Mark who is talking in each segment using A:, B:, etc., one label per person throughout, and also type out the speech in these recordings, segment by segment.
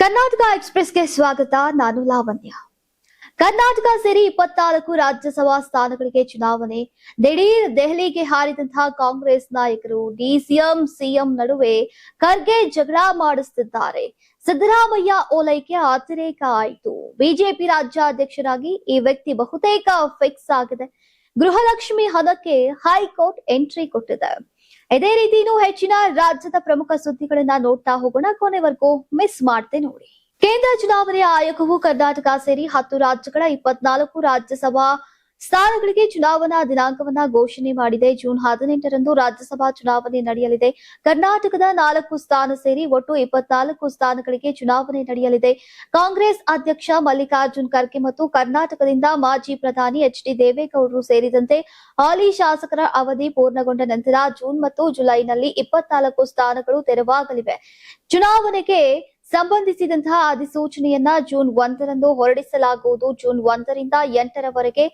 A: ಕರ್ನಾಟಕ ಎಕ್ಸ್‌ಪ್ರೆಸ್‌ಗೆ ಸ್ವಾಗತ. ನಾನು ಲಾವಣ್ಯ. ಕರ್ನಾಟಕ ಸೇರಿ 24 ರಾಜ್ಯಸಭಾ ಸ್ಥಾನಗಳಿಗೆ ಚುನಾವಣೆ. ದಿಢೀರ್ ದೆಹಲಿಗೆ ಹಾರಿದಂತಹ ಕಾಂಗ್ರೆಸ್ ನಾಯಕರು ಡಿಸಿಎಂ ಸಿಎಂ ನಡುವೆ ಖರ್ಗೆ ಜಗಳ ಮಾಡಿಸುತ್ತಿದ್ದಾರೆ. ಸಿದ್ದರಾಮಯ್ಯ ಓಲೈಕೆ ಅತಿರೇಕ ಆಯಿತು. ಬಿಜೆಪಿ ರಾಜ್ಯಾಧ್ಯಕ್ಷರಾಗಿ ಈ ವ್ಯಕ್ತಿ ಬಹುತೇಕ ಫಿಕ್ಸ್ ಆಗಿದೆ. ಗೃಹಲಕ್ಷ್ಮಿ ಹಣಕ್ಕೆ ಹೈಕೋರ್ಟ್ ಎಂಟ್ರಿ ಕೊಟ್ಟಿದೆ. ಇದೇ ರೀತಿ ಇನ್ನೂ ಹೆಚ್ಚಿನ ರಾಜ್ಯದ ಪ್ರಮುಖ ಸುದ್ದಿಗಳನ್ನ ನೋಡ್ತಾ ಹೋಗೋಣ. ಕೊನೆವರೆಗೂ ಮಿಸ್ ಮಾಡದೆ ನೋಡಿ. ಕೇಂದ್ರ ಚುನಾವಣಾ ಆಯೋಗವು ಕರ್ನಾಟಕ ಸೇರಿ 10 ರಾಜ್ಯಗಳ 24 ರಾಜ್ಯಸಭಾ ಸ್ಥಾನಗಳಿಗೆ ಚುನಾವಣಾ ದಿನಾಂಕವನ್ನ ಘೋಷಣೆ ಮಾಡಿದೆ. ಜೂನ್ 18ರಂದು ರಾಜ್ಯಸಭಾ ಚುನಾವಣೆ ನಡೆಯಲಿದೆ. ಕರ್ನಾಟಕದ 4 ಸ್ಥಾನ ಸೇರಿ ಒಟ್ಟು 24 ಸ್ಥಾನಗಳಿಗೆ ಚುನಾವಣೆ ನಡೆಯಲಿದೆ. ಕಾಂಗ್ರೆಸ್ ಅಧ್ಯಕ್ಷ ಮಲ್ಲಿಕಾರ್ಜುನ್ ಖರ್ಗೆ ಮತ್ತು ಕರ್ನಾಟಕದಿಂದ ಮಾಜಿ ಪ್ರಧಾನಿ ಎಚ್.ಡಿ. ದೇವೇಗೌಡರು ಸೇರಿದಂತೆ ಹಾಲಿ ಶಾಸಕರ ಅವಧಿ ಪೂರ್ಣಗೊಂಡ ನಂತರ ಜೂನ್ ಮತ್ತು ಜುಲೈನಲ್ಲಿ 24 ಸ್ಥಾನಗಳು ತೆರವಾಗಲಿವೆ. ಚುನಾವಣೆಗೆ ಸಂಬಂಧಿಸಿದಂತಹ ಅಧಿಸೂಚನೆಯನ್ನ ಜೂನ್ 1ರಂದು ಹೊರಡಿಸಲಾಗುವುದು. ಜೂನ್ 1ರಿಂದ 8ರವರೆಗೆ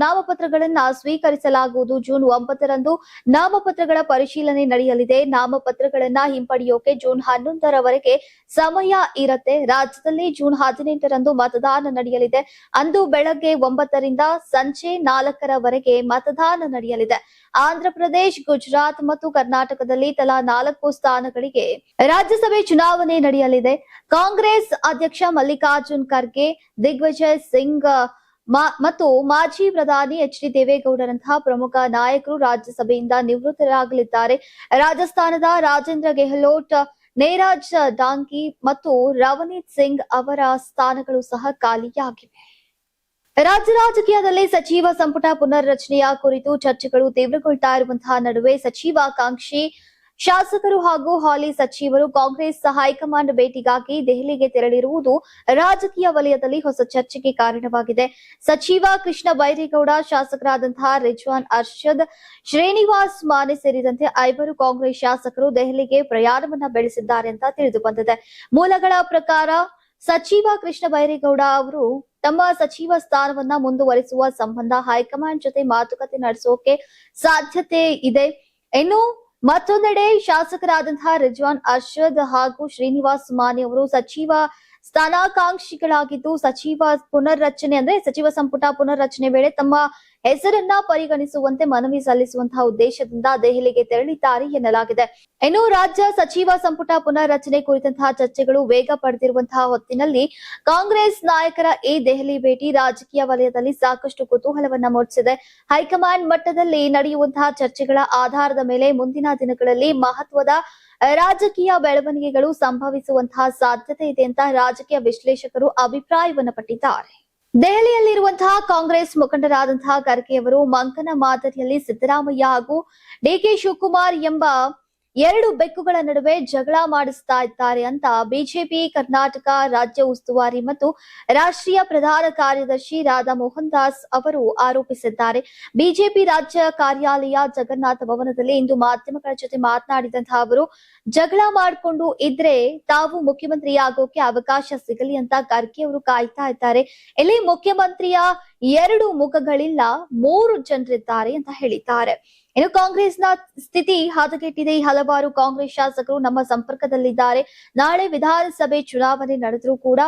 A: ನಾಮಪತ್ರಗಳನ್ನ ಸ್ವೀಕರಿಸಲಾಗುವುದು. ಜೂನ್ 9ರಂದು ನಾಮಪತ್ರಗಳ ಪರಿಶೀಲನೆ ನಡೆಯಲಿದೆ. ನಾಮಪತ್ರಗಳನ್ನ ಹಿಂಪಡೆಯೋಕೆ ಜೂನ್ 11ರವರೆಗೆ ಸಮಯ ಇರುತ್ತೆ. ರಾಜ್ಯದಲ್ಲಿ ಜೂನ್ 18ರಂದು ಮತದಾನ ನಡೆಯಲಿದೆ. ಅಂದು ಬೆಳಗ್ಗೆ 9ರಿಂದ ಸಂಜೆ 4ರವರೆಗೆ ಮತದಾನ ನಡೆಯಲಿದೆ. ಆಂಧ್ರಪ್ರದೇಶ, ಗುಜರಾತ್ ಮತ್ತು ಕರ್ನಾಟಕದಲ್ಲಿ ತಲಾ 4 ಸ್ಥಾನಗಳಿಗೆ ರಾಜ್ಯಸಭೆ ಚುನಾವಣೆ ನಡೆಯಲಿದೆ. ಕಾಂಗ್ರೆಸ್ ಅಧ್ಯಕ್ಷ ಮಲ್ಲಿಕಾರ್ಜುನ್ ಖರ್ಗೆ, ದಿಗ್ವಿಜಯ್ ಸಿಂಗ್ ಮತ್ತು ಮಾಜಿ ಪ್ರಧಾನಿ ಎಚ್.ಡಿ. ದೇವೇಗೌಡರಂತಹ ಪ್ರಮುಖ ನಾಯಕರು ರಾಜ್ಯಸಭೆಯಿಂದ ನಿವೃತ್ತರಾಗಲಿದ್ದಾರೆ. ರಾಜಸ್ಥಾನದ ರಾಜೇಂದ್ರ ಗೆಹ್ಲೋಟ್, ನೇರಾಜ್ ಡಾಂಗಿ ಮತ್ತು ರವನೀತ್ ಸಿಂಗ್ ಅವರ ಸ್ಥಾನಗಳು ಸಹ ಖಾಲಿಯಾಗಿವೆ. ರಾಜ್ಯ ರಾಜಕೀಯದಲ್ಲಿ ಸಚಿವ ಸಂಪುಟ ಪುನರ್ರಚನೆಯ ಕುರಿತು ಚರ್ಚೆಗಳು ತೀವ್ರಗೊಳ್ತಾ ಇರುವಂತಹ ನಡುವೆ ಸಚಿವಾಕಾಂಕ್ಷಿ ಶಾಸಕರು ಹಾಗೂ ಹಾಲಿ ಸಚಿವರು ಕಾಂಗ್ರೆಸ್ ಹೈಕಮಾಂಡ್ ಭೇಟಿಗಾಗಿ ದೆಹಲಿಗೆ ತೆರಳಿರುವುದು ರಾಜಕೀಯ ವಲಯದಲ್ಲಿ ಹೊಸ ಚರ್ಚೆಗೆ ಕಾರಣವಾಗಿದೆ. ಸಚಿವ ಕೃಷ್ಣ ಬೈರೇಗೌಡ, ಶಾಸಕರಾದಂತಹ ರಿಜ್ವಾನ್ ಅರ್ಷದ್, ಶ್ರೀನಿವಾಸ್ ಮಾನೆ ಸೇರಿದಂತೆ 5 ಕಾಂಗ್ರೆಸ್ ಶಾಸಕರು ದೆಹಲಿಗೆ ಪ್ರಯಾಣವನ್ನ ಬೆಳೆಸಿದ್ದಾರೆ ಅಂತ ತಿಳಿದು ಬಂದಿದೆ. ಮೂಲಗಳ ಪ್ರಕಾರ ಸಚಿವ ಕೃಷ್ಣ ಬೈರೇಗೌಡ ಅವರು ತಮ್ಮ ಸಚಿವ ಸ್ಥಾನವನ್ನ ಮುಂದುವರಿಸುವ ಸಂಬಂಧ ಹೈಕಮಾಂಡ್ ಜೊತೆ ಮಾತುಕತೆ ನಡೆಸೋಕೆ ಸಾಧ್ಯತೆ ಇದೆ. ಇನ್ನು ಮತ್ತೊಂದೆಡೆ ಶಾಸಕರಾದಂತಹ ರಿಜ್ವಾನ್ ಅರ್ಷದ್ ಹಾಗೂ ಶ್ರೀನಿವಾಸ್ ಮಾನೆ ಅವರು ಸಚಿವ ಸ್ಥಾನಾಕಾಂಕ್ಷಿಗಳಾಗಿದ್ದು ಸಚಿವ ಸಂಪುಟ ಪುನರ್ರಚನೆ ವೇಳೆ ತಮ್ಮ ಹೆಸರನ್ನ ಪರಿಗಣಿಸುವಂತೆ ಮನವಿ ಸಲ್ಲಿಸುವಂತಹ ಉದ್ದೇಶದಿಂದ ದೆಹಲಿಗೆ ತೆರಳಿದ್ದಾರೆ ಎನ್ನಲಾಗಿದೆ. ಇನ್ನು ರಾಜ್ಯ ಸಚಿವ ಸಂಪುಟ ಪುನರ್ರಚನೆ ಕುರಿತಂತಹ ಚರ್ಚೆಗಳು ವೇಗ ಪಡೆದಿರುವಂತಹ ಹೊತ್ತಿನಲ್ಲಿ ಕಾಂಗ್ರೆಸ್ ನಾಯಕರ ಈ ದೆಹಲಿ ಭೇಟಿ ರಾಜಕೀಯ ವಲಯದಲ್ಲಿ ಸಾಕಷ್ಟು ಕುತೂಹಲವನ್ನ ಮೂಡಿಸಿದೆ. ಹೈಕಮಾಂಡ್ ಮಟ್ಟದಲ್ಲಿ ನಡೆಯುವಂತಹ ಚರ್ಚೆಗಳ ಆಧಾರದ ಮೇಲೆ ಮುಂದಿನ ದಿನಗಳಲ್ಲಿ ಮಹತ್ವದ ರಾಜಕೀಯ ಬೆಳವಣಿಗೆಗಳು ಸಂಭವಿಸುವಂತಹ ಸಾಧ್ಯತೆ ಇದೆ ಅಂತ ರಾಜಕೀಯ ವಿಶ್ಲೇಷಕರು ಅಭಿಪ್ರಾಯವನ್ನ ಪಟ್ಟಿದ್ದಾರೆ. ದೆಹಲಿಯಲ್ಲಿರುವಂತಹ ಕಾಂಗ್ರೆಸ್ ಮುಖಂಡರಾದಂತಹ ಖರ್ಗೆಯವರು ಮಂಕನ ಮಾದರಿಯಲ್ಲಿ ಸಿದ್ದರಾಮಯ್ಯ ಹಾಗೂ ಡಿಕೆ ಶಿವಕುಮಾರ್ ಎಂಬ 2 ಬೆಕ್ಕುಗಳ ನಡುವೆ ಜಗಳ ಮಾಡಿಸ್ತಾ ಇದ್ದಾರೆ ಅಂತ ಬಿಜೆಪಿ ಕರ್ನಾಟಕ ರಾಜ್ಯ ಉಸ್ತುವಾರಿ ಮತ್ತು ರಾಷ್ಟ್ರೀಯ ಪ್ರಧಾನ ಕಾರ್ಯದರ್ಶಿ ರಾಧಾ ಮೋಹನ್ ದಾಸ್ ಅವರು ಆರೋಪಿಸಿದ್ದಾರೆ. ಬಿಜೆಪಿ ರಾಜ್ಯ ಕಾರ್ಯಾಲಯ ಜಗನ್ನಾಥ ಭವನದಲ್ಲಿ ಇಂದು ಮಾಧ್ಯಮಗಳ ಜೊತೆ ಮಾತನಾಡಿದಂತಹ ಅವರು, ಜಗಳ ಮಾಡಿಕೊಂಡು ಇದ್ರೆ ತಾವು ಮುಖ್ಯಮಂತ್ರಿ ಆಗೋಕೆ ಅವಕಾಶ ಸಿಗಲಿ ಅಂತ ಖರ್ಗೆ ಅವರು ಕಾಯ್ತಾ ಇದ್ದಾರೆ. ಇಲ್ಲಿ ಮುಖ್ಯಮಂತ್ರಿಯ 2 ಮುಖಗಳಿಲ್ಲ, 3 ಜನರಿದ್ದಾರೆ ಅಂತ ಹೇಳಿದ್ದಾರೆ. ಇನ್ನು ಕಾಂಗ್ರೆಸ್ನ ಸ್ಥಿತಿ ಹದಗೆಟ್ಟಿದೆ. ಹಲವಾರು ಕಾಂಗ್ರೆಸ್ ಶಾಸಕರು ನಮ್ಮ ಸಂಪರ್ಕದಲ್ಲಿದ್ದಾರೆ. ನಾಳೆ ವಿಧಾನಸಭೆ ಚುನಾವಣೆ ನಡೆದರೂ ಕೂಡ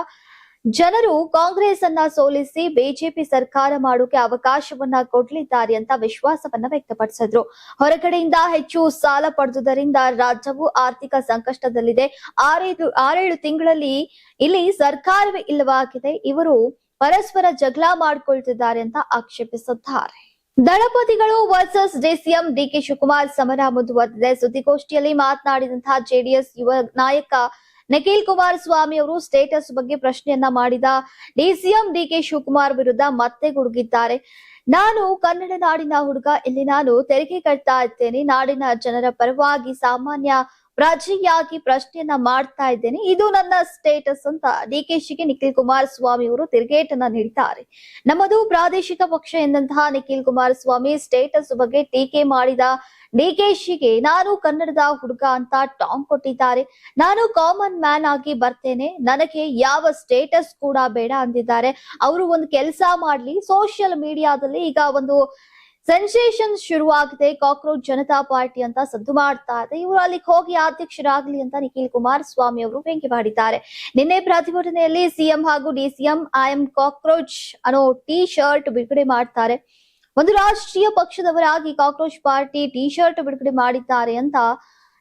A: ಜನರು ಕಾಂಗ್ರೆಸ್ ಅನ್ನ ಸೋಲಿಸಿ ಬಿಜೆಪಿ ಸರ್ಕಾರ ಮಾಡೋಕೆ ಅವಕಾಶವನ್ನ ಕೊಡ್ಲಿದ್ದಾರೆ ಅಂತ ವಿಶ್ವಾಸವನ್ನ ವ್ಯಕ್ತಪಡಿಸಿದ್ರು. ಹೊರಗಡೆಯಿಂದ ಹೆಚ್ಚು ಸಾಲ ಪಡೆದುದರಿಂದ ರಾಜ್ಯವು ಆರ್ಥಿಕ ಸಂಕಷ್ಟದಲ್ಲಿದೆ. 6-7 ತಿಂಗಳಲ್ಲಿ ಇಲ್ಲಿ ಸರ್ಕಾರವೇ ಇಲ್ಲವಾಗಿದೆ. ಇವರು ಪರಸ್ಪರ ಜಗಳ ಮಾಡ್ಕೊಳ್ತಿದ್ದಾರೆ ಅಂತ ಆಕ್ಷೇಪಿಸಿದ್ದಾರೆ. ದಳಪತಿಗಳು ವರ್ಸಸ್ ಡಿಸಿಎಂ ಡಿಕೆ ಶಿವಕುಮಾರ್ ಸಮರ ಮುಂದುವರೆದಿದೆ. ಸುದ್ದಿಗೋಷ್ಠಿಯಲ್ಲಿ ಮಾತನಾಡಿದಂತಹ ಜೆಡಿಎಸ್ ಯುವ ನಾಯಕ ನಿಖಿಲ್ ಕುಮಾರಸ್ವಾಮಿ ಅವರು ಸ್ಟೇಟಸ್ ಬಗ್ಗೆ ಪ್ರಶ್ನೆಯನ್ನ ಮಾಡಿದ ಡಿಸಿಎಂ ಡಿಕೆ ಶಿವಕುಮಾರ್ ವಿರುದ್ಧ ಮತ್ತೆ ಗುಡುಗಿದ್ದಾರೆ. ನಾನು ಕನ್ನಡ ನಾಡಿನ ಹುಡುಗ, ಇಲ್ಲಿ ನಾನು ತೆರಿಗೆ ಕಟ್ತಾ ಇದ್ದೇನೆ, ನಾಡಿನ ಜನರ ಪರವಾಗಿ ಸಾಮಾನ್ಯ ಪ್ರಜೆಯಾಗಿ ಪ್ರಶ್ನೆಯನ್ನ ಮಾಡ್ತಾ ಇದ್ದೇನೆ, ಇದು ನನ್ನ ಸ್ಟೇಟಸ್ ಅಂತ ಡಿಕೆಶಿಗೆ ನಿಖಿಲ್ ಕುಮಾರಸ್ವಾಮಿ ಅವರು ತಿರುಗೇಟನ್ನ ನೀಡಿದ್ದಾರೆ. ನಮ್ಮದು ಪ್ರಾದೇಶಿಕ ಪಕ್ಷ ಎಂದಂತಹ ನಿಖಿಲ್ ಕುಮಾರಸ್ವಾಮಿ ಸ್ಟೇಟಸ್ ಬಗ್ಗೆ ಟೀಕೆ ಮಾಡಿದ ಡಿಕೆಶಿಗೆ ನಾನು ಕನ್ನಡದ ಹುಡುಗ ಅಂತ ಟಾಂಗ್ ಕೊಟ್ಟಿದ್ದಾರೆ. ನಾನು ಕಾಮನ್ ಮ್ಯಾನ್ ಆಗಿ ಬರ್ತೇನೆ, ನನಗೆ ಯಾವ ಸ್ಟೇಟಸ್ ಕೂಡ ಬೇಡ ಅಂದಿದ್ದಾರೆ. ಅವರು ಒಂದು ಕೆಲಸ ಮಾಡ್ಲಿ, ಸೋಷಿಯಲ್ ಮೀಡಿಯಾದಲ್ಲಿ ಈಗ ಒಂದು ಸೆನ್ಸೇಷನ್ ಶುರುವಾಗಿದೆ. ಕಾಕ್ರೋಚ್ ಜನತಾ ಪಾರ್ಟಿ ಅಂತ ಸದ್ದು ಮಾಡ್ತಾ ಇದೆ. ಇವರು ಅಲ್ಲಿಗೆ ಹೋಗಿ ಅಧ್ಯಕ್ಷರಾಗ್ಲಿ ಅಂತ ನಿಖಿಲ್ ಕುಮಾರಸ್ವಾಮಿ ಅವರು ವ್ಯಂಗ್ಯವಾಡಿದ್ದಾರೆ. ನಿನ್ನೆ ಪ್ರತಿಭಟನೆಯಲ್ಲಿ ಸಿಎಂ ಹಾಗೂ ಡಿಸಿಎಂ ಐ ಎಂ ಕಾಕ್ರೋಚ್ ಅನ್ನೋ ಟಿ ಶರ್ಟ್ ಬಿಡುಗಡೆ ಮಾಡ್ತಾರೆ. ಒಂದು ರಾಷ್ಟ್ರೀಯ ಪಕ್ಷದವರಾಗಿ ಕಾಕ್ರೋಚ್ ಪಾರ್ಟಿ ಟಿ ಶರ್ಟ್ ಬಿಡುಗಡೆ ಮಾಡಿದ್ದಾರೆ ಅಂತ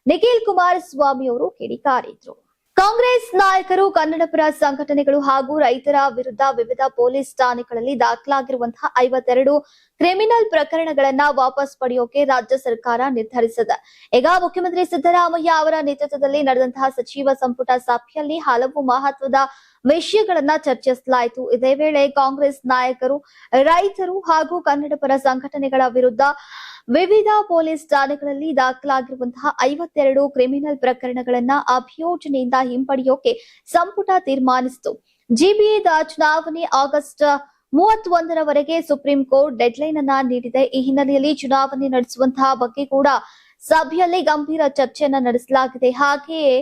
A: ನಿಖಿಲ್ ಕುಮಾರಸ್ವಾಮಿ ಅವರು ಕಿಡಿಕಾರಿದ್ರು. ಕಾಂಗ್ರೆಸ್ ನಾಯಕರು, ಕನ್ನಡಪರ ಸಂಘಟನೆಗಳು ಹಾಗೂ ರೈತರ ವಿರುದ್ಧ ವಿವಿಧ ಪೊಲೀಸ್ ಠಾಣೆಗಳಲ್ಲಿ ದಾಖಲಾಗಿರುವಂತಹ 52 ಕ್ರಿಮಿನಲ್ ಪ್ರಕರಣಗಳನ್ನ ವಾಪಸ್ ಪಡೆಯೋಕೆ ರಾಜ್ಯ ಸರ್ಕಾರ ನಿರ್ಧರಿಸಿದೆ. ಈಗ ಮುಖ್ಯಮಂತ್ರಿ ಸಿದ್ದರಾಮಯ್ಯ ಅವರ ನೇತೃತ್ವದಲ್ಲಿ ನಡೆದಂತಹ ಸಚಿವ ಸಂಪುಟ ಸಭೆಯಲ್ಲಿ ಹಲವು ಮಹತ್ವದ ವಿಷಯಗಳನ್ನ ಚರ್ಚಿಸಲಾಯಿತು. ಇದೇ ವೇಳೆ ಕಾಂಗ್ರೆಸ್ ನಾಯಕರು, ರೈತರು ಹಾಗೂ ಕನ್ನಡಪರ ಸಂಘಟನೆಗಳ ವಿರುದ್ಧ ವಿವಿಧ ಪೊಲೀಸ್ ಠಾಣೆಗಳಲ್ಲಿ ದಾಖಲಾಗಿರುವಂತಹ 52 ಕ್ರಿಮಿನಲ್ ಪ್ರಕರಣಗಳನ್ನ ಅಭಿಯೋಜನೆಯಿಂದ ಹಿಂಪಡೆಯೋಕೆ ಸಂಪುಟ ತೀರ್ಮಾನಿಸಿತು. ಜಿಬಿಎದ ಚುನಾವಣೆ ಆಗಸ್ಟ್ 31ರವರೆಗೆ ಸುಪ್ರೀಂ ಕೋರ್ಟ್ ಡೆಡ್ಲೈನ್ ಅನ್ನ ನೀಡಿದೆ. ಈ ಹಿನ್ನೆಲೆಯಲ್ಲಿ ಚುನಾವಣೆ ನಡೆಸುವಂತಹ ಬಗ್ಗೆ ಕೂಡ ಸಭೆಯಲ್ಲಿ ಗಂಭೀರ ಚರ್ಚೆಯನ್ನ ನಡೆಸಲಾಗಿದೆ. ಹಾಗೆಯೇ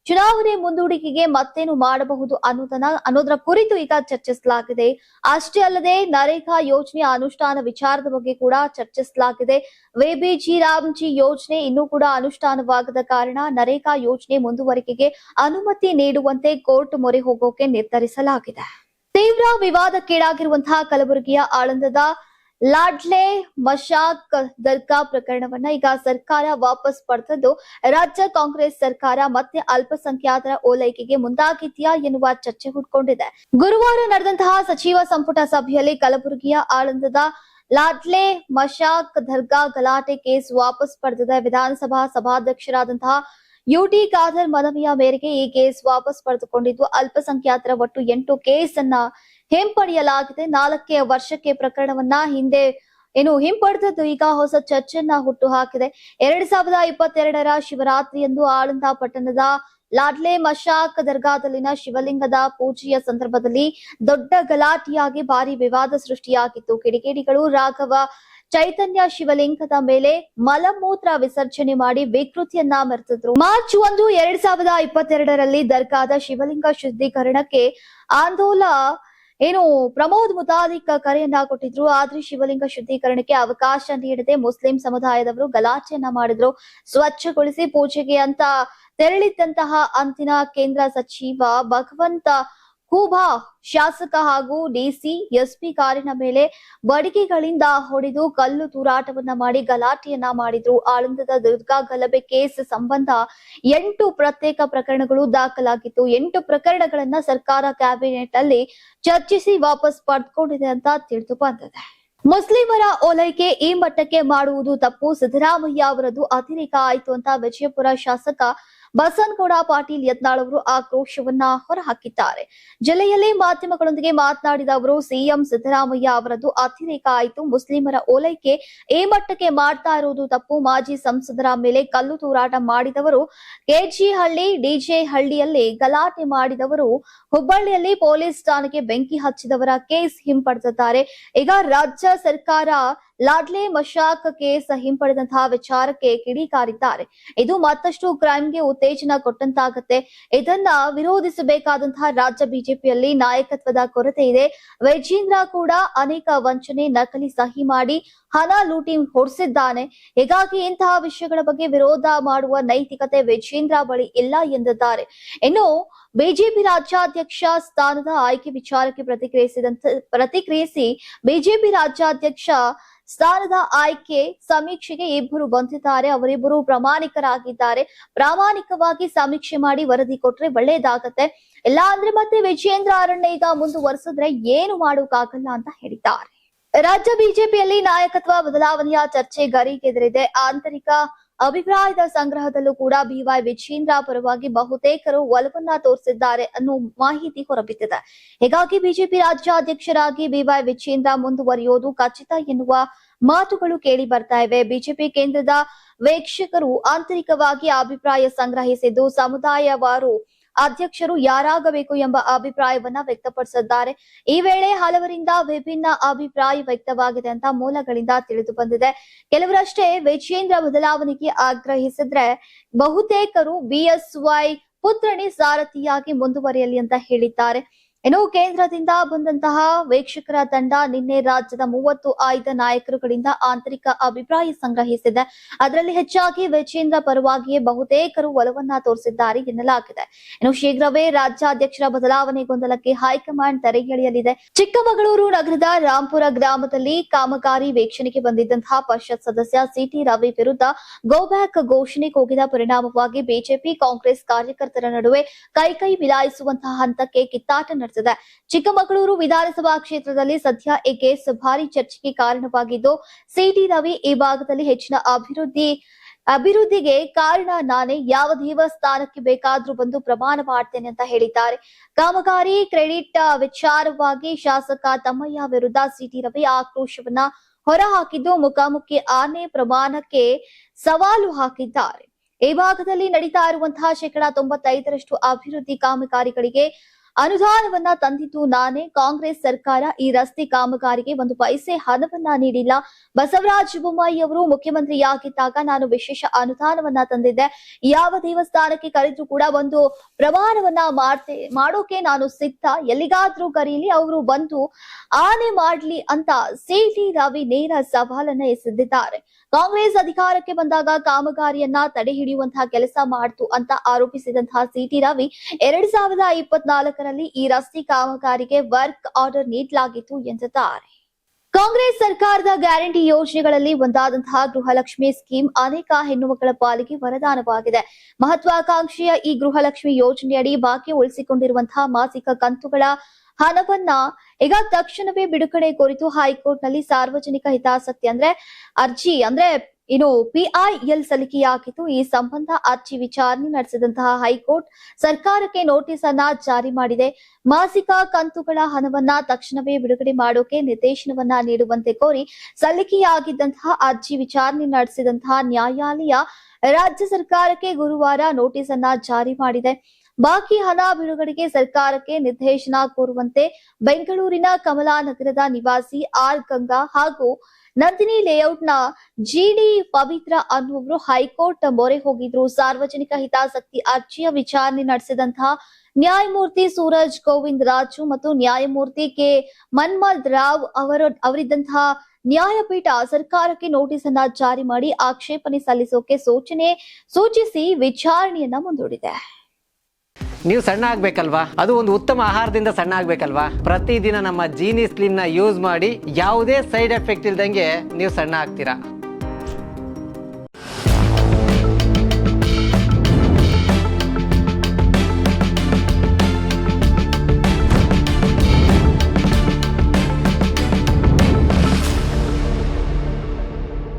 A: ಚುನಾವಣೆ ಮುಂದೂಡಿಕೆಗೆ ಮತ್ತೇನು ಮಾಡಬಹುದು ಅನ್ನೋದರ ಕುರಿತು ಈಗ ಚರ್ಚಿಸಲಾಗಿದೆ. ಅಷ್ಟೇ ಅಲ್ಲದೆ ನರೇಗಾ ಯೋಜನೆಯ ಅನುಷ್ಠಾನ ವಿಚಾರದ ಬಗ್ಗೆ ಕೂಡ ಚರ್ಚಿಸಲಾಗಿದೆ. ವಿಬಿಜಿ ರಾಮ್ಜಿ ಯೋಜನೆ ಇನ್ನೂ ಕೂಡ ಅನುಷ್ಠಾನವಾಗದ ಕಾರಣ ನರೇಗಾ ಯೋಜನೆ ಮುಂದುವರಿಕೆಗೆ ಅನುಮತಿ ನೀಡುವಂತೆ ಕೋರ್ಟ್ ಮೊರೆ ಹೋಗೋಕೆ ನಿರ್ಧರಿಸಲಾಗಿದೆ. ತೀವ್ರ ವಿವಾದಕ್ಕೀಡಾಗಿರುವಂತಹ ಕಲಬುರಗಿಯ ಆಳಂದದ ಲಾಡ್ಲೆ ಮಶಾಕ್ ದರ್ಗಾ ಪ್ರಕರಣವನ್ನ ಈಗ ಸರ್ಕಾರ ವಾಪಸ್ ಪಡೆದದ್ದು ರಾಜ್ಯ ಕಾಂಗ್ರೆಸ್ ಸರ್ಕಾರ ಮತ್ತೆ ಅಲ್ಪಸಂಖ್ಯಾತರ ಓಲೈಕೆಗೆ ಮುಂದಾಗಿದೆಯಾ ಎನ್ನುವ ಚರ್ಚೆ ಹುಟ್ಕೊಂಡಿದೆ. ಗುರುವಾರ ನಡೆದಂತಹ ಸಚಿವ ಸಂಪುಟ ಸಭೆಯಲ್ಲಿ ಕಲಬುರಗಿಯ ಆಳಂದದ ಲಾಡ್ಲೆ ಮಶಾಕ್ ದರ್ಗಾ ಗಲಾಟೆ ಕೇಸ್ ವಾಪಸ್ ಪಡೆದಿದೆ. ವಿಧಾನಸಭಾ ಸಭಾಧ್ಯಕ್ಷರಾದಂತಹ ಯುಟಿ ಖಾದರ್ ಮನವಿಯ ಮೇರೆಗೆ ಈ ಕೇಸ್ ವಾಪಸ್ ಪಡೆದುಕೊಂಡಿದ್ದು ಅಲ್ಪಸಂಖ್ಯಾತರ ಒಟ್ಟು 8 ಕೇಸ್ ಅನ್ನ ಹಿಂಪಡೆಯಲಾಗಿದೆ. 4 ವರ್ಷಕ್ಕೆ ಪ್ರಕರಣವನ್ನ ಹಿಂಪಡೆದದ್ದು ಈಗ ಹೊಸ ಚರ್ಚೆಯನ್ನ ಹುಟ್ಟು ಹಾಕಿದೆ. 2022ರ ಶಿವರಾತ್ರಿಯಂದು ಆಳಂದ ಪಟ್ಟಣದ ಲಾಡ್ಲೆ ಮಶಾಕ್ ದರ್ಗಾದಲ್ಲಿನ ಶಿವಲಿಂಗದ ಪೂಜೆಯ ಸಂದರ್ಭದಲ್ಲಿ ದೊಡ್ಡ ಗಲಾಟೆಯಾಗಿ ಭಾರಿ ವಿವಾದ ಸೃಷ್ಟಿಯಾಗಿತ್ತು. ಕಿಡಿಗೇಡಿಗಳು ರಾಘವ ಚೈತನ್ಯ ಶಿವಲಿಂಗದ ಮೇಲೆ ಮಲಮೂತ್ರ ವಿಸರ್ಜನೆ ಮಾಡಿ ವಿಕೃತಿಯನ್ನ ಮೆರೆದಿದ್ರು. ಮಾರ್ಚ್ 1, 2022ರಲ್ಲಿ ದರ್ಗಾದ ಶಿವಲಿಂಗ ಶುದ್ಧೀಕರಣಕ್ಕೆ ಪ್ರಮೋದ್ ಮುತಾಲಿಕ್ ಕರೆಯನ್ನ ಕೊಟ್ಟಿದ್ರು. ಆದ್ರೆ ಶಿವಲಿಂಗ ಶುದ್ಧೀಕರಣಕ್ಕೆ ಅವಕಾಶ ನೀಡದೆ ಮುಸ್ಲಿಂ ಸಮುದಾಯದವರು ಗಲಾಟೆಯನ್ನ ಮಾಡಿದ್ರು. ಸ್ವಚ್ಛಗೊಳಿಸಿ ಪೂಜೆಗೆ ಅಂತ ತೆರಳಿದ್ದಂತಹ ಅಂದಿನ ಕೇಂದ್ರ ಸಚಿವ ಭಗವಂತ ಖೂಬಾ ಶಾಸಕ ಹಾಗೂ ಡಿಸಿ ಎಸ್ಪಿ ಕಾರಿನ ಮೇಲೆ ಬಡಿಗೆಗಳಿಂದ ಹೊಡೆದು ಕಲ್ಲು ತೂರಾಟವನ್ನ ಮಾಡಿ ಗಲಾಟೆಯನ್ನ ಮಾಡಿದ್ರು. ಆಳಂದದ ದುರ್ಗಾ ಗಲಭೆ ಕೇಸ್ ಸಂಬಂಧ 8 ಪ್ರತ್ಯೇಕ ಪ್ರಕರಣಗಳು ದಾಖಲಾಗಿತ್ತು. 8 ಪ್ರಕರಣಗಳನ್ನ ಸರ್ಕಾರ ಕ್ಯಾಬಿನೆಟ್ ಅಲ್ಲಿ ಚರ್ಚಿಸಿ ವಾಪಸ್ ಪಡೆದುಕೊಂಡಿದೆ ಅಂತ ತಿಳಿದು ಬಂದಿದೆ. ಮುಸ್ಲಿಮರ ಓಲೈಕೆ ಈ ಮಟ್ಟಕ್ಕೆ ಮಾಡುವುದು ತಪ್ಪು, ಸಿದ್ದರಾಮಯ್ಯ ಅವರದ್ದು ಅತಿರೇಕ ಆಯಿತು ಅಂತ ವಿಜಯಪುರ ಶಾಸಕ ಬಸನಗೌಡ ಪಾಟೀಲ್ ಯತ್ನಾಳ್ ಅವರು ಆಕ್ರೋಶವನ್ನ ಹೊರಹಾಕಿದ್ದಾರೆ. ಜಿಲ್ಲೆಯಲ್ಲಿ ಮಾಧ್ಯಮಗಳೊಂದಿಗೆ ಮಾತನಾಡಿದ ಅವರು, ಸಿಎಂ ಸಿದ್ದರಾಮಯ್ಯ ಅವರದ್ದು ಅತಿರೇಕ ಆಯಿತು, ಮುಸ್ಲಿಮರ ಓಲೈಕೆ ಈ ಮಟ್ಟಕ್ಕೆ ಮಾಡ್ತಾ ಇರುವುದು ತಪ್ಪು. ಮಾಜಿ ಸಂಸದರ ಮೇಲೆ ಕಲ್ಲು ತೂರಾಟ ಮಾಡಿದವರು ಕೆಜಿಹಳ್ಳಿ, ಡಿಜೆ ಹಳ್ಳಿಯಲ್ಲಿ ಗಲಾಟೆ ಮಾಡಿದವರು, ಹುಬ್ಬಳ್ಳಿಯಲ್ಲಿ ಪೊಲೀಸ್ ಠಾಣೆಗೆ ಬೆಂಕಿ ಹಚ್ಚಿದವರ ಕೇಸ್ ಹಿಂಪಡೆದಿದ್ದಾರೆ. ಈಗ ರಾಜ್ಯ ಸರ್ಕಾರ ಲಾಡ್ಲೆ ಮಶಾಕ್ ಕೇಸ್ ಹಿಂಪಡೆದಂತಹ ವಿಚಾರಕ್ಕೆ ಕಿಡಿಕಾರಿದ್ದಾರೆ. ಇದು ಮತ್ತಷ್ಟು ಕ್ರೈಮ್ಗೆ ಉತ್ತೇಜನ ಕೊಟ್ಟಂತಾಗತ್ತೆ. ಇದನ್ನ ವಿರೋಧಿಸಬೇಕಾದಂತಹ ರಾಜ್ಯ ಬಿಜೆಪಿಯಲ್ಲಿ ನಾಯಕತ್ವದ ಕೊರತೆ ಇದೆ. ವಿಜೇಂದ್ರ ಕೂಡ ಅನೇಕ ವಂಚನೆ, ನಕಲಿ ಸಹಿ ಮಾಡಿ ಹಣ ಲೂಟಿ ಹೊಡೆಸಿದ್ದಾನೆ. ಹೀಗಾಗಿ ಇಂತಹ ವಿಷಯಗಳ ಬಗ್ಗೆ ವಿರೋಧ ಮಾಡುವ ನೈತಿಕತೆ ವಿಜೇಂದ್ರ ಬಳಿ ಇಲ್ಲ ಎಂದಿದ್ದಾರೆ. ಇನ್ನು ಬಿಜೆಪಿ ರಾಜ್ಯಾಧ್ಯಕ್ಷ ಸ್ಥಾನದ ಆಯ್ಕೆ ವಿಚಾರಕ್ಕೆ ಪ್ರತಿಕ್ರಿಯಿಸಿ ಬಿಜೆಪಿ ರಾಜ್ಯಾಧ್ಯಕ್ಷ ಸ್ಥಾನದ ಆಯ್ಕೆ ಸಮೀಕ್ಷೆಗೆ ಇಬ್ಬರು ಬಂದಿದ್ದಾರೆ. ಅವರಿಬ್ಬರು ಪ್ರಾಮಾಣಿಕರಾಗಿದ್ದಾರೆ. ಪ್ರಾಮಾಣಿಕವಾಗಿ ಸಮೀಕ್ಷೆ ಮಾಡಿ ವರದಿ ಕೊಟ್ರೆ ಒಳ್ಳೇದಾಗತ್ತೆ. ಇಲ್ಲ ಅಂದ್ರೆ ಮತ್ತೆ ವಿಜೇಂದ್ರ ಅರಣ್ಯ ಈಗ ಮುಂದುವರೆಸಿದ್ರೆ ಏನು ಮಾಡೋಕ್ಕಾಗಲ್ಲ ಅಂತ ಹೇಳಿದ್ದಾರೆ. ರಾಜ್ಯ ಬಿಜೆಪಿಯಲ್ಲಿ ನಾಯಕತ್ವ ಬದಲಾವಣೆಯ ಚರ್ಚೆ ಗರಿಗೆದರಿದೆ. ಆಂತರಿಕ ಅಭಿಪ್ರಾಯದ ಸಂಗ್ರಹದಲ್ಲೂ ಕೂಡ ಬಿವೈ ವಿಜೇಂದ್ರ ಪರವಾಗಿ ಬಹುತೇಕರು ಒಲವನ್ನ ತೋರಿಸಿದ್ದಾರೆ ಅನ್ನೋ ಮಾಹಿತಿ ಹೊರಬಿದ್ದಿದೆ. ಹೀಗಾಗಿ ಬಿಜೆಪಿ ರಾಜ್ಯಾಧ್ಯಕ್ಷರಾಗಿ ಬಿವೈ ವಿಜೇಂದ್ರ ಮುಂದುವರಿಯೋದು ಖಚಿತ ಎನ್ನುವ ಮಾತುಗಳು ಕೇಳಿ ಬರ್ತಾ ಇವೆ. ಬಿಜೆಪಿ ಕೇಂದ್ರದ ವೀಕ್ಷಕರು ಆಂತರಿಕವಾಗಿ ಅಭಿಪ್ರಾಯ ಸಂಗ್ರಹಿಸಿದ್ದು ಸಮುದಾಯವಾರು ಅಧ್ಯಕ್ಷರು ಯಾರಾಗಬೇಕು ಎಂಬ ಅಭಿಪ್ರಾಯವನ್ನ ವ್ಯಕ್ತಪಡಿಸಿದ್ದಾರೆ. ಈ ವೇಳೆ ಹಲವರಿಂದ ವಿಭಿನ್ನ ಅಭಿಪ್ರಾಯ ವ್ಯಕ್ತವಾಗಿದೆ ಅಂತ ಮೂಲಗಳಿಂದ ತಿಳಿದು ಬಂದಿದೆ. ಕೆಲವರಷ್ಟೇ ವಿಜೇಂದ್ರ ಬದಲಾವಣೆಗೆ ಆಗ್ರಹಿಸಿದ್ರೆ ಬಹುತೇಕರು ಬಿಎಸ್ವೈ ಪುತ್ರನೇ ಸಾರಥಿಯಾಗಿ ಮುಂದುವರಿಯಲಿ ಅಂತ ಹೇಳಿದ್ದಾರೆ. ಇನ್ನು ಕೇಂದ್ರದಿಂದ ಬಂದಂತಹ ವೀಕ್ಷಕರ ತಂಡ ನಿನ್ನೆ ರಾಜ್ಯದ 30 ಆಯ್ದ ನಾಯಕರುಗಳಿಂದ ಆಂತರಿಕ ಅಭಿಪ್ರಾಯ ಸಂಗ್ರಹಿಸಿದೆ. ಅದರಲ್ಲಿ ಹೆಚ್ಚಾಗಿ ವಿಜೇಂದ್ರ ಪರವಾಗಿಯೇ ಬಹುತೇಕರು ಒಲವನ್ನ ತೋರಿಸಿದ್ದಾರೆ ಎನ್ನಲಾಗಿದೆ. ಇನ್ನು ಶೀಘ್ರವೇ ರಾಜ್ಯಾಧ್ಯಕ್ಷರ ಬದಲಾವಣೆ ಗೊಂದಲಕ್ಕೆ ಹೈಕಮಾಂಡ್ ತೆರೆ ಎಳೆಯಲಿದೆ. ಚಿಕ್ಕಮಗಳೂರು ನಗರದ ರಾಂಪುರ ಗ್ರಾಮದಲ್ಲಿ ಕಾಮಗಾರಿ ವೀಕ್ಷಣೆಗೆ ಬಂದಿದ್ದಂತಹ ಪರಿಷತ್ ಸದಸ್ಯ ಸಿಟಿ ರವಿ ವಿರುದ್ಧ ಗೋಬ್ಯಾಕ್ ಘೋಷಣೆ ಕೂಗಿದ ಪರಿಣಾಮವಾಗಿ ಬಿಜೆಪಿ ಕಾಂಗ್ರೆಸ್ ಕಾರ್ಯಕರ್ತರ ನಡುವೆ ಕೈ ಮಿಲಾಯಿಸುವಂತಹ ಹಂತಕ್ಕೆ ಕಿತ್ತಾಟ ನಡೆಸಿದೆ. ಚಿಕ್ಕಮಗಳೂರು ವಿಧಾನಸಭಾ ಕ್ಷೇತ್ರದಲ್ಲಿ ಸದ್ಯ ಈ ಕೇಸ್ ಭಾರಿ ಚರ್ಚೆಗೆ ಕಾರಣವಾಗಿದ್ದು, ಸಿಟಿ ರವಿ ಈ ಭಾಗದಲ್ಲಿ ಹೆಚ್ಚಿನ ಅಭಿವೃದ್ಧಿಗೆ ಕಾರಣ ನಾನೇ, ಯಾವ ದೇವಸ್ಥಾನಕ್ಕೆ ಬೇಕಾದ್ರೂ ಬಂದು ಪ್ರಮಾಣ ಮಾಡ್ತೇನೆ ಅಂತ ಹೇಳಿದ್ದಾರೆ. ಕಾಮಗಾರಿ ಕ್ರೆಡಿಟ್ ವಿಚಾರವಾಗಿ ಶಾಸಕ ತಮ್ಮಯ್ಯ ವಿರುದ್ಧ ಸಿಟಿ ರವಿ ಆಕ್ರೋಶವನ್ನ ಹೊರಹಾಕಿದ್ದು, ಮುಖಾಮುಖಿ ಆನೆ ಪ್ರಮಾಣಕ್ಕೆ ಸವಾಲು ಹಾಕಿದ್ದಾರೆ. ಈ ಭಾಗದಲ್ಲಿ ನಡೀತಾ ಇರುವಂತಹ 95% ಅಭಿವೃದ್ಧಿ ಕಾಮಗಾರಿಗಳಿಗೆ ಅನುದಾನವನ್ನ ತಂದಿದ್ದು ನಾನೇ. ಕಾಂಗ್ರೆಸ್ ಸರ್ಕಾರ ಈ ರಸ್ತೆ ಕಾಮಗಾರಿಗೆ 1 ಪೈಸೆ ಹಣವನ್ನ ನೀಡಿಲ್ಲ. ಬಸವರಾಜ ಬೊಮ್ಮಾಯಿ ಅವರು ಮುಖ್ಯಮಂತ್ರಿಯಾಗಿದ್ದಾಗ ನಾನು ವಿಶೇಷ ಅನುದಾನವನ್ನ ತಂದಿದ್ದೆ. ಯಾವ ದೇವಸ್ಥಾನಕ್ಕೆ ಕರೆದ್ರು ಕೂಡ ಒಂದು ಪ್ರಮಾಣವನ್ನ ಮಾಡೋಕೆ ನಾನು ಸಿದ್ಧ. ಎಲ್ಲಿಗಾದ್ರೂ ಕರೀಲಿ, ಅವರು ಬಂದು ಆನೆ ಮಾಡ್ಲಿ ಅಂತ ಸಿಟಿ ರವಿ ನೇರ ಸವಾಲನ್ನ ಎಸೆದಿದ್ದಾರೆ. ಕಾಂಗ್ರೆಸ್ ಅಧಿಕಾರಕ್ಕೆ ಬಂದಾಗ ಕಾಮಗಾರಿಯನ್ನ ತಡೆ ಹಿಡಿಯುವಂತಹ ಕೆಲಸ ಮಾಡಿತು ಅಂತ ಆರೋಪಿಸಿದಂತಹ ಸಿಟಿ ರವಿ 2024ರಲ್ಲಿ ಈ ರಸ್ತೆ ಕಾಮಗಾರಿಗೆ ವರ್ಕ್ ಆರ್ಡರ್ ನೀಡಲಾಗಿತ್ತು ಎಂದಿದ್ದಾರೆ. ಕಾಂಗ್ರೆಸ್ ಸರ್ಕಾರದ ಗ್ಯಾರಂಟಿ ಯೋಜನೆಗಳಲ್ಲಿ ಒಂದಾದಂತಹ ಗೃಹಲಕ್ಷ್ಮಿ ಸ್ಕೀಮ್ ಅನೇಕ ಹೆಣ್ಣುಮಕ್ಕಳ ಪಾಲಿಗೆ ವರದಾನವಾಗಿದೆ. ಮಹತ್ವಾಕಾಂಕ್ಷೆಯ ಈ ಗೃಹಲಕ್ಷ್ಮಿ ಯೋಜನೆಯಡಿ ಬಾಕಿ ಉಳಿಸಿಕೊಂಡಿರುವಂತಹ ಮಾಸಿಕ ಕಂತುಗಳ ಹಣವನ್ನ ಈಗ ತಕ್ಷಣವೇ ಬಿಡುಗಡೆ ಕುರಿತು ಹೈಕೋರ್ಟ್ ನಲ್ಲಿ ಸಾರ್ವಜನಿಕ ಹಿತಾಸಕ್ತಿ ಅರ್ಜಿ PIL ಸಲ್ಲಿಕೆಯಾಗಿತ್ತು. ಈ ಸಂಬಂಧ ಅರ್ಜಿ ವಿಚಾರಣೆ ನಡೆಸಿದಂತಹ ಹೈಕೋರ್ಟ್ ಸರ್ಕಾರಕ್ಕೆ ನೋಟಿಸ್ ಅನ್ನ ಜಾರಿ ಮಾಡಿದೆ. ಮಾಸಿಕ ಕಂತುಗಳ ಹಣವನ್ನ ತಕ್ಷಣವೇ ಬಿಡುಗಡೆ ಮಾಡೋಕೆ ನಿರ್ದೇಶನವನ್ನ ನೀಡುವಂತೆ ಕೋರಿ ಸಲ್ಲಿಕೆಯಾಗಿದ್ದಂತಹ ಅರ್ಜಿ ವಿಚಾರಣೆ ನಡೆಸಿದಂತಹ ನ್ಯಾಯಾಲಯ ರಾಜ್ಯ ಸರ್ಕಾರಕ್ಕೆ ಗುರುವಾರ ನೋಟಿಸ್ ಅನ್ನ ಜಾರಿ ಮಾಡಿದೆ. ಬಾಕಿ ಹಣ ಬಿಡುಗಡೆಗೆ ಸರ್ಕಾರಕ್ಕೆ ನಿರ್ದೇಶನ ಕೋರುವಂತೆ ಬೆಂಗಳೂರಿನ ಕಮಲಾನಗರದ ನಿವಾಸಿ ಆರ್ ಗಂಗಾ ಹಾಗೂ ನಂದಿನಿ ಲೇಔಟ್ನ GD ಪವಿತ್ರ ಅನ್ನುವರು ಹೈಕೋರ್ಟ್ ಮೊರೆ ಹೋಗಿದ್ರು. ಸಾರ್ವಜನಿಕ ಹಿತಾಸಕ್ತಿ ಅರ್ಜಿಯ ವಿಚಾರಣೆ ನಡೆಸಿದಂತಹ ನ್ಯಾಯಮೂರ್ತಿ ಸೂರಜ್ ಗೋವಿಂದ್ ರಾಜು ಮತ್ತು ನ್ಯಾಯಮೂರ್ತಿ ಕೆ ಮನ್ಮಥ್ ರಾವ್ ಅವರಿದ್ದಂತಹ ನ್ಯಾಯಪೀಠ ಸರ್ಕಾರಕ್ಕೆ ನೋಟಿಸ್ ಅನ್ನ ಜಾರಿ ಮಾಡಿ ಆಕ್ಷೇಪಣೆ ಸಲ್ಲಿಸೋಕೆ ಸೂಚಿಸಿ ವಿಚಾರಣೆಯನ್ನ ಮುಂದೂಡಿದೆ.
B: ನೀವು ಸಣ್ಣ ಆಗ್ಬೇಕಲ್ವಾ? ಅದು ಒಂದು ಉತ್ತಮ ಆಹಾರದಿಂದ ಸಣ್ಣ ಆಗ್ಬೇಕಲ್ವಾ? ಪ್ರತಿದಿನ ನಮ್ಮ ಜೀನಿ ಸ್ಲಿಮ್ ನ ಯೂಸ್ ಮಾಡಿ ಯಾವುದೇ ಸೈಡ್ ಎಫೆಕ್ಟ್ ಇಲ್ದಂಗೆ ನೀವು ಸಣ್ಣ ಆಗ್ತೀರಾ.